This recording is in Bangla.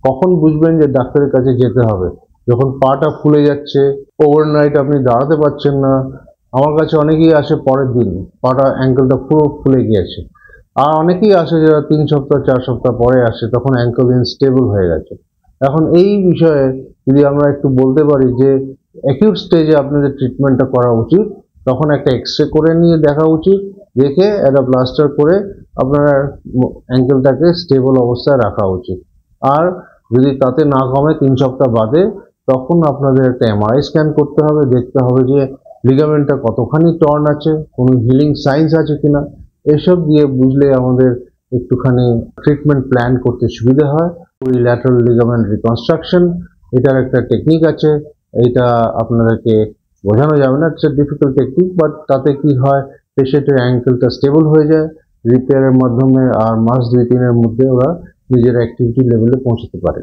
কখন বুঝবেন যে ডাক্তারের কাছে যেতে হবে? যখন পাটা ফুলে যাচ্ছে, ওভারনাইট আপনি দাঁড়াতে পারছেন না। আমার কাছে অনেকেই আসে পরের দিন, পাটা অ্যাঙ্কেলটা পুরো ফুলে গিয়েছে। আর অনেকেই আসে যারা 3 সপ্তাহ 4 সপ্তাহ পরে আসে, তখন অ্যাঙ্কেল ইনস্টেবল হয়ে গেছে। এখন এই বিষয়ে যদি আমরা একটু বলতে পারি যে অ্যাকিউট স্টেজে আপনাদের ট্রিটমেন্টটা করা উচিত, তখন একটা এক্স-রে করে নিয়ে দেখা উচিত, দেখে একটা প্লাস্টার করে আপনার অ্যাঙ্কেলটাকে স্টেবল অবস্থায় রাখা উচিত। আর যদি তাতে না কমে 3 সপ্তাহ বাদে, তখন আপনাদের একটা এমআরআই স্ক্যান করতে হবে, দেখতে হবে যে লিগামেন্টটা কতখানি টর্ন আছে, কোনো হিলিং সাইন্স আছে কিনা। এসব দিয়ে বুঝলে আমাদের একটুখানি ট্রিটমেন্ট প্ল্যান করতে সুবিধা হয়। ওই ল্যাটারাল লিগামেন্ট রিকনস্ট্রাকশন, এটার একটা টেকনিক আছে, এইটা আপনাদেরকে বোঝানো যাবে না, it's a difficult technique, but তাতে কি হয়, পেশেন্টের অ্যাঙ্কেলটা স্টেবল হয়ে যায় রিপেয়ারের মাধ্যমে, আর মাস 2-3-এর মধ্যে ওরা নিজের অ্যাক্টিভিটি লেভেলে পৌঁছতে পারে।